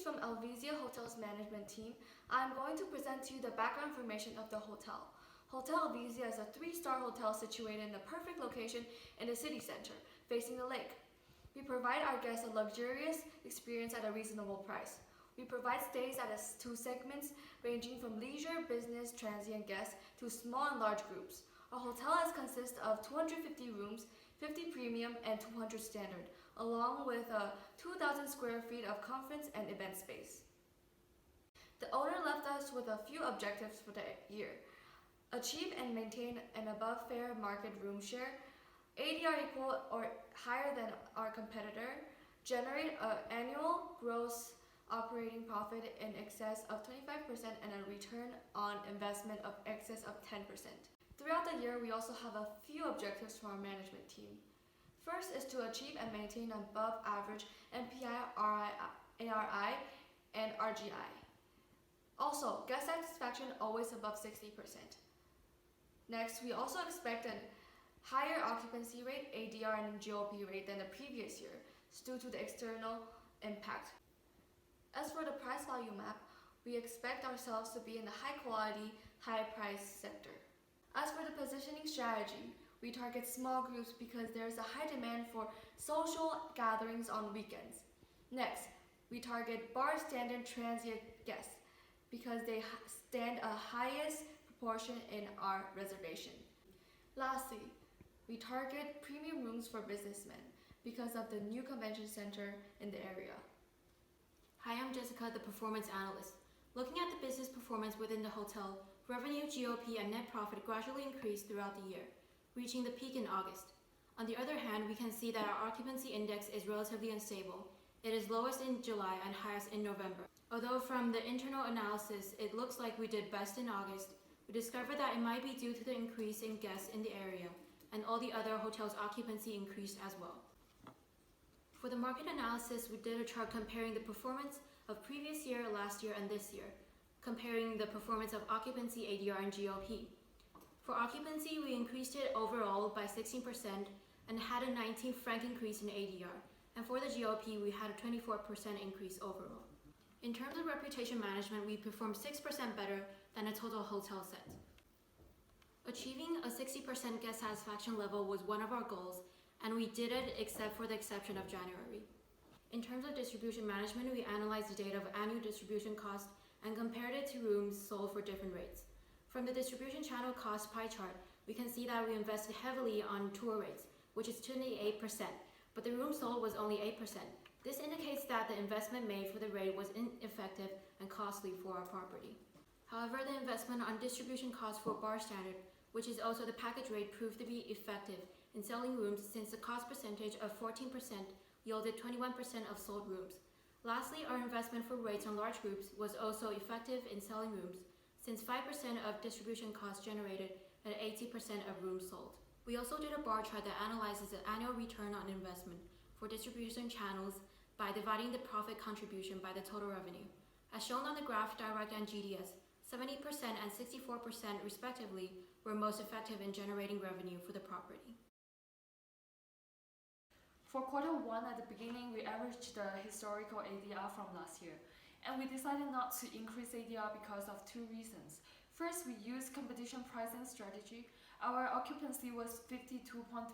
Greetings from Alvizia Hotel's management team. I'm going to present to you the background information of the hotel. Hotel Alvizia is a 3-star hotel situated in a perfect location in the city center, facing the lake. We provide our guests a luxurious experience at a reasonable price. We provide stays at 2 segments ranging from leisure, business, transient guests to small and large groups. Our hotel consists of 250 rooms, 50 premium and 200 standard, along with 2,000 square feet of conference and event space. The owner left us with a few objectives for the year. Achieve and maintain an above fair market room share, ADR equal or higher than our competitor, generate an annual gross operating profit in excess of 25% and a return on investment of excess of 10%. Throughout the year, we also have a few objectives for our management team. First is to achieve and maintain above average NPI, ARI, and RGI. Also, guest satisfaction always above 60%. Next, we also expect a higher occupancy rate, ADR, and GOP rate than the previous year due to the external impact. As for the price value map, we expect ourselves to be in the high quality, high price sector. As for the positioning strategy, we target small groups because there is a high demand for social gatherings on weekends. Next, we target bar standard transient guests because they stand a highest proportion in our reservation. Lastly, we target premium rooms for businessmen because of the new convention center in the area. Hi, I'm Jessica, the performance analyst. Looking at the business performance within the hotel, revenue, GOP, and net profit gradually increased throughout the year, reaching the peak in August. On the other hand, we can see that our occupancy index is relatively unstable. It is lowest in July and highest in November. Although from the internal analysis, it looks like we did best in August, we discovered that it might be due to the increase in guests in the area, and all the other hotels' occupancy increased as well. For the market analysis, we did a chart comparing the performance of previous year, last year, and this year, comparing the performance of occupancy, ADR, and GOP. For occupancy, we increased it overall by 16% and had a 19 franc increase in ADR. And for the GOP, we had a 24% increase overall. In terms of reputation management, we performed 6% better than a total hotel set. Achieving a 60% guest satisfaction level was one of our goals, and we did it except for the exception of January. In terms of distribution management, we analyzed the data of annual distribution cost and compared it to rooms sold for different rates. From the distribution channel cost pie chart, we can see that we invested heavily on tour rates, which is 28%, but the rooms sold was only 8%. This indicates that the investment made for the rate was ineffective and costly for our property. However, the investment on distribution cost for bar standard, which is also the package rate, proved to be effective in selling rooms since the cost percentage of 14% yielded 21% of sold rooms. Lastly, our investment for rates on large groups was also effective in selling rooms, since 5% of distribution costs generated at 80% of rooms sold. We also did a bar chart that analyzes the annual return on investment for distribution channels by dividing the profit contribution by the total revenue. As shown on the graph, direct and GDS, 70% and 64% respectively were most effective in generating revenue for the property. For Q1 at the beginning, we averaged the historical ADR from last year, and we decided not to increase ADR because of 2 reasons. First, we used competition pricing strategy. Our occupancy was 52.3%,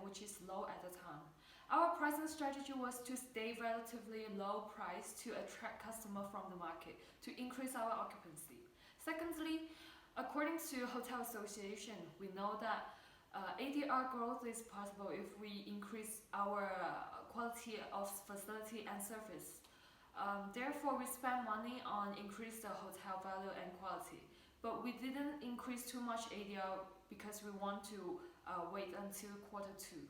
which is low at the time. Our pricing strategy was to stay relatively low price to attract customers from the market to increase our occupancy. Secondly, according to Hotel Association, we know that ADR growth is possible if we increase our quality of facility and service. Therefore, we spend money on increase the hotel value and quality. But we didn't increase too much ADR because we want to wait until Q2.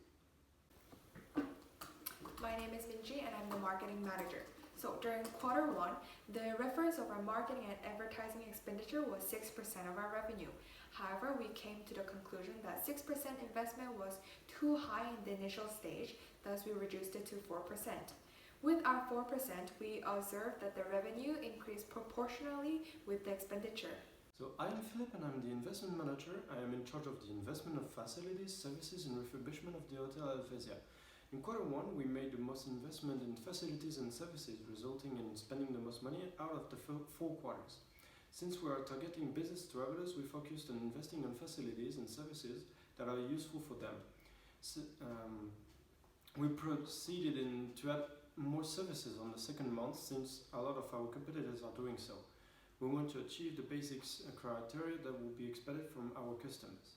My name is Minji and I'm the marketing manager. So during Q1, the reference of our marketing and advertising expenditure was 6% of our revenue. However, we came to the conclusion that 6% investment was too high in the initial stage, thus we reduced it to 4%. With our 4%, we observed that the revenue increased proportionally with the expenditure. So I am Philip and I'm the investment manager. I am in charge of the investment of facilities, services and refurbishment of the Hotel Alvizia. In Q1, we made the most investment in facilities and services, resulting in spending the most money out of the 4 quarters. Since we are targeting business travelers, we focused on investing on facilities and services that are useful for them. We proceeded to add more services on the second month, since a lot of our competitors are doing so. We want to achieve the basics criteria that will be expected from our customers.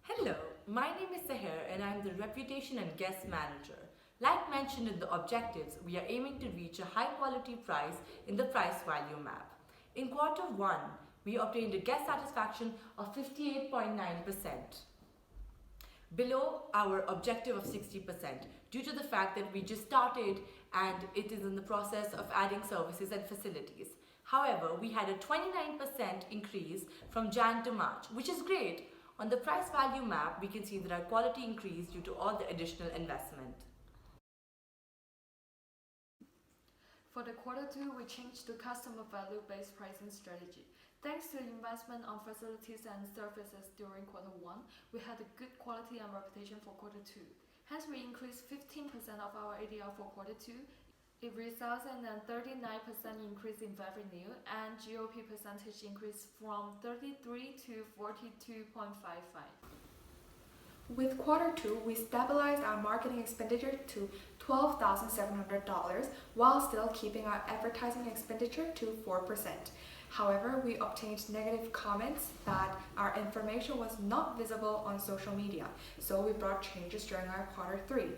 Hello, my name is Sahir and I'm the Reputation and Guest Manager. Like mentioned in the objectives, we are aiming to reach a high quality price in the price value map. In Q1, we obtained a guest satisfaction of 58.9%, below our objective of 60%, due to the fact that we just started and it is in the process of adding services and facilities. However, we had a 29% increase from Jan to March, which is great. On the price value map, we can see that our quality increased due to all the additional investment. For the Q2, we changed to customer value-based pricing strategy. Thanks to investment on facilities and services during Q1, we had a good quality and reputation for Q2. Hence, we increased 15% of our ADR for Q2. It results in a 39% increase in revenue, and GOP percentage increased from 33 to 42.55. With Q2, we stabilized our marketing expenditure to $12,700 while still keeping our advertising expenditure to 4%. However, we obtained negative comments that our information was not visible on social media, so we brought changes during our Q3.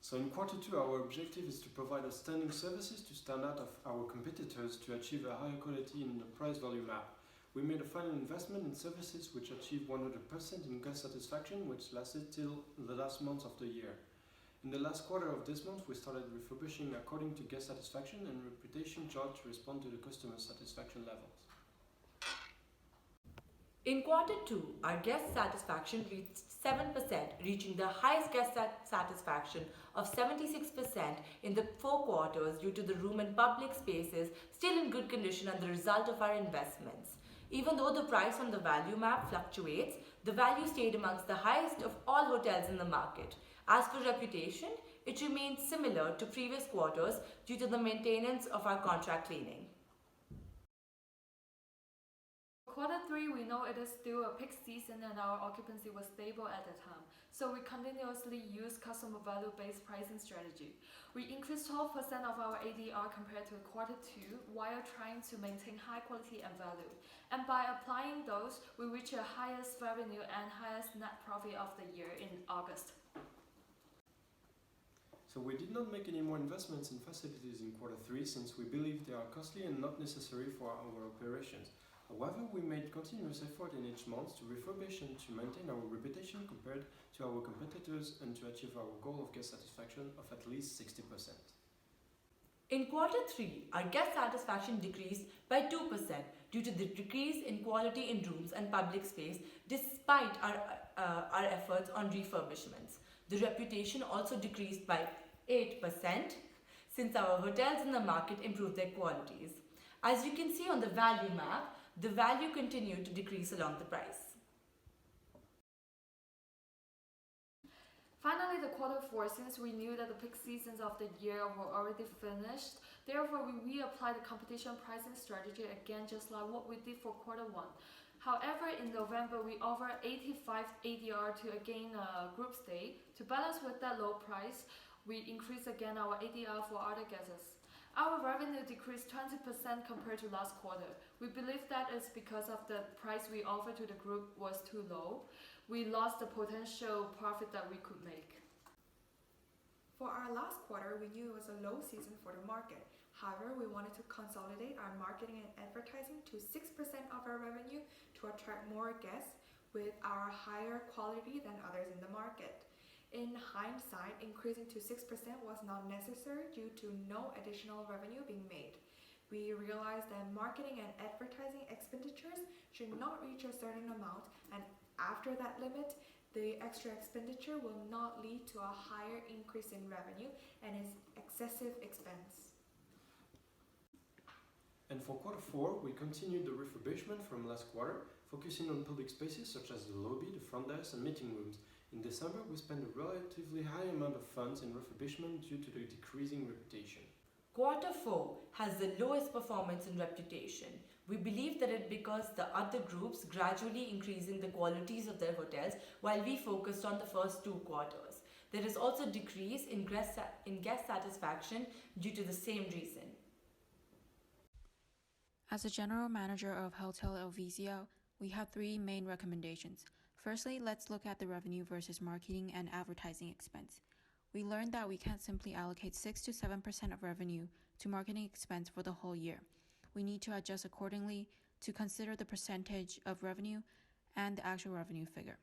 So in Q2, our objective is to provide outstanding services to stand out of our competitors to achieve a higher quality in the price value map. We made a final investment in services which achieved 100% in guest satisfaction, which lasted till the last month of the year. In the last quarter of this month, we started refurbishing according to guest satisfaction and reputation chart to respond to the customer satisfaction levels. In Q2, our guest satisfaction reached 7%, reaching the highest guest satisfaction of 76% in the 4 quarters due to the room and public spaces still in good condition and the result of our investments. Even though the price on the value map fluctuates, the value stayed amongst the highest of all hotels in the market. As for reputation, it remained similar to previous quarters due to the maintenance of our contract cleaning. Q3, we know it is still a peak season and our occupancy was stable at the time, so we continuously use customer value-based pricing strategy. We increased 12% of our ADR compared to Q2 while trying to maintain high quality and value. And by applying those, we reach the highest revenue and highest net profit of the year in August. So we did not make any more investments in facilities in Q3 since we believe they are costly and not necessary for our operations. However, we made continuous effort in each month to refurbish and to maintain our reputation compared to our competitors and to achieve our goal of guest satisfaction of at least 60%. In Q3, our guest satisfaction decreased by 2% due to the decrease in quality in rooms and public space despite our efforts on refurbishments. The reputation also decreased by 8% since our hotels in the market improved their qualities. As you can see on the value map, the value continued to decrease along the price. Finally, the Q4, since we knew that the peak seasons of the year were already finished, therefore we reapplied the competition pricing strategy again, just like what we did for Q1. However, in November, we offered 85 ADR to again group stay. To balance with that low price, we increased again our ADR for other guests. Our revenue decreased 20% compared to last quarter. We believe that is because of the price we offered to the group was too low. We lost the potential profit that we could make. For our last quarter, we knew it was a low season for the market. However, we wanted to consolidate our marketing and advertising to 6% of our revenue to attract more guests with our higher quality than others in the market. In hindsight, increasing to 6% was not necessary due to no additional revenue being made. We realized that marketing and advertising expenditures should not reach a certain amount, and after that limit, the extra expenditure will not lead to a higher increase in revenue and is excessive expense. And for Q4, we continued the refurbishment from last quarter, focusing on public spaces such as the lobby, the front desk, and meeting rooms. In December, we spent a relatively high amount of funds in refurbishment due to the decreasing reputation. Quarter 4 has the lowest performance in reputation. We believe that it because the other groups gradually increasing the qualities of their hotels while we focused on the first 2 quarters. There is also decrease in guest satisfaction due to the same reason. As a general manager of Hotel Elvisia, we have 3 main recommendations. Firstly, let's look at the revenue versus marketing and advertising expense. We learned that we can't simply allocate 6 to 7% of revenue to marketing expense for the whole year. We need to adjust accordingly to consider the percentage of revenue and the actual revenue figure.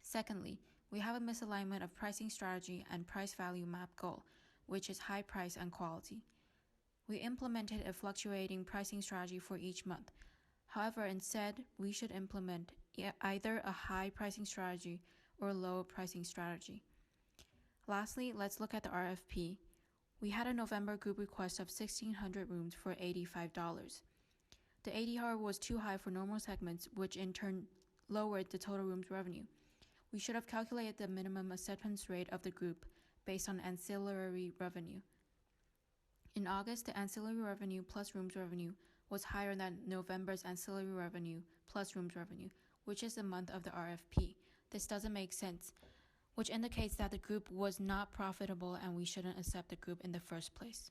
Secondly, we have a misalignment of pricing strategy and price value map goal, which is high price and quality. We implemented a fluctuating pricing strategy for each month. However, instead, we should implement either a high pricing strategy or a low pricing strategy. Lastly, let's look at the RFP. We had a November group request of 1,600 rooms for $85. The ADR was too high for normal segments, which in turn lowered the total rooms revenue. We should have calculated the minimum acceptance rate of the group based on ancillary revenue. In August, the ancillary revenue plus rooms revenue was higher than November's ancillary revenue plus rooms revenue, which is the month of the RFP. This doesn't make sense, which indicates that the group was not profitable and we shouldn't accept the group in the first place.